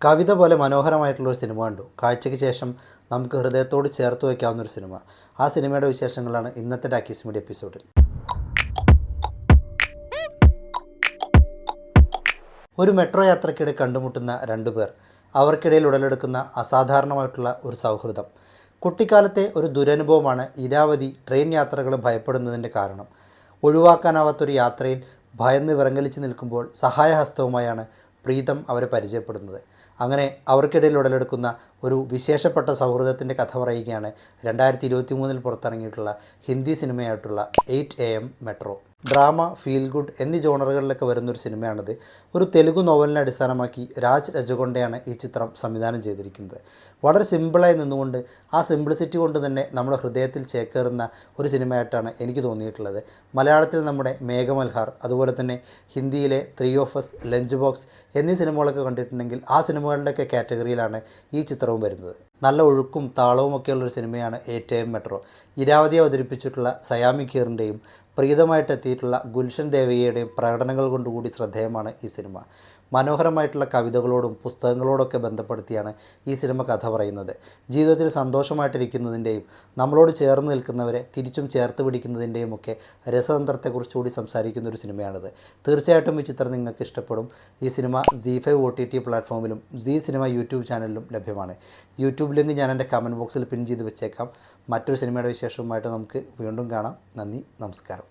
കവിത പോലെ മനോഹരമായിട്ടുള്ളൊരു സിനിമ കണ്ടു. കാഴ്ചയ്ക്ക് ശേഷം നമുക്ക് ഹൃദയത്തോട് ചേർത്ത് വയ്ക്കാവുന്നൊരു സിനിമ. ആ സിനിമയുടെ വിശേഷങ്ങളാണ് ഇന്നത്തെ ടാക്കീസ് മീഡിയ എപ്പിസോഡിൽ. ഒരു മെട്രോ യാത്രയ്ക്കിടെ കണ്ടുമുട്ടുന്ന രണ്ടുപേർ, അവർക്കിടയിൽ ഉടലെടുക്കുന്ന അസാധാരണമായിട്ടുള്ള ഒരു സൗഹൃദം. കുട്ടിക്കാലത്തെ ഒരു ദുരനുഭവമാണ് ഇരാവതി ട്രെയിൻ യാത്രകൾ ഭയപ്പെടുന്നതിൻ്റെ കാരണം. ഒഴിവാക്കാനാവാത്തൊരു യാത്രയിൽ ഭയന്ന് വിറങ്ങലിച്ച് നിൽക്കുമ്പോൾ സഹായഹസ്തവുമായാണ് പ്രീതം അവരെ പരിചയപ്പെടുന്നത്. അങ്ങനെ അവർക്കിടയിൽ ഉടലെടുക്കുന്ന ഒരു വിശേഷപ്പെട്ട സൗഹൃദത്തിൻ്റെ കഥ പറയുകയാണ് 2023 പുറത്തിറങ്ങിയിട്ടുള്ള ഹിന്ദി സിനിമയായിട്ടുള്ള 8 AM metro. Drama, feel good എന്നീ ജോണറുകളിലൊക്കെ വരുന്നൊരു സിനിമയാണിത്. ഒരു തെലുഗു നോവലിനെ അടിസ്ഥാനമാക്കി രാജ് രജകൊണ്ടയാണ് ഈ ചിത്രം സംവിധാനം ചെയ്തിരിക്കുന്നത്. വളരെ സിമ്പിളായി നിന്നുകൊണ്ട് ആ സിംപ്ലിസിറ്റി കൊണ്ട് തന്നെ നമ്മുടെ ഹൃദയത്തിൽ ചേക്കേറുന്ന ഒരു സിനിമയായിട്ടാണ് എനിക്ക് തോന്നിയിട്ടുള്ളത്. മലയാളത്തിൽ നമ്മുടെ മേഘമൽഹാർ, അതുപോലെ തന്നെ ഹിന്ദിയിലെ 3 of Us, ലഞ്ച് ബോക്സ് എന്നീ സിനിമകളൊക്കെ കണ്ടിട്ടുണ്ടെങ്കിൽ ആ സിനിമകളുടെയൊക്കെ കാറ്റഗറിയിലാണ് ഈ ചിത്രവും വരുന്നത്. നല്ല ഒഴുക്കും താളവും ഒക്കെയുള്ളൊരു സിനിമയാണ് 8 AM മെട്രോ. ഇരാവതി അവതരിപ്പിച്ചിട്ടുള്ള സയാമി ഖീറിൻ്റെയും പ്രീതമായിട്ട് എത്തിയിട്ടുള്ള ഗുൽഷൻ ദേവയ്യയുടെയും പ്രകടനങ്ങൾ കൊണ്ടുകൂടി ശ്രദ്ധേയമാണ് ഈ സിനിമ. മനോഹരമായിട്ടുള്ള കവിതകളോടും പുസ്തകങ്ങളോടൊക്കെ ബന്ധപ്പെടുത്തിയാണ് ഈ സിനിമ കഥ പറയുന്നത്. ജീവിതത്തിൽ സന്തോഷമായിട്ടിരിക്കുന്നതിൻ്റെയും നമ്മളോട് ചേർന്ന് നിൽക്കുന്നവരെ തിരിച്ചും ചേർത്ത് പിടിക്കുന്നതിൻ്റെയും ഒക്കെ രസതന്ത്രത്തെക്കുറിച്ചുകൂടി സംസാരിക്കുന്ന ഒരു സിനിമയാണിത്. തീർച്ചയായിട്ടും ഈ ചിത്രം നിങ്ങൾക്ക് ഇഷ്ടപ്പെടും. ഈ സിനിമ ZEE5 OTT പ്ലാറ്റ്ഫോമിലും സീ സിനിമ യൂട്യൂബ് ചാനലിലും ലഭ്യമാണ്. യൂട്യൂബ് ലിങ്ക് ഞാൻ എൻ്റെ കമൻറ്റ് ബോക്സിൽ പിൻ ചെയ്ത് വെച്ചേക്കാം. മറ്റൊരു സിനിമയുടെ വിശേഷവുമായിട്ട് നമുക്ക് വീണ്ടും കാണാം. നന്ദി, നമസ്കാരം.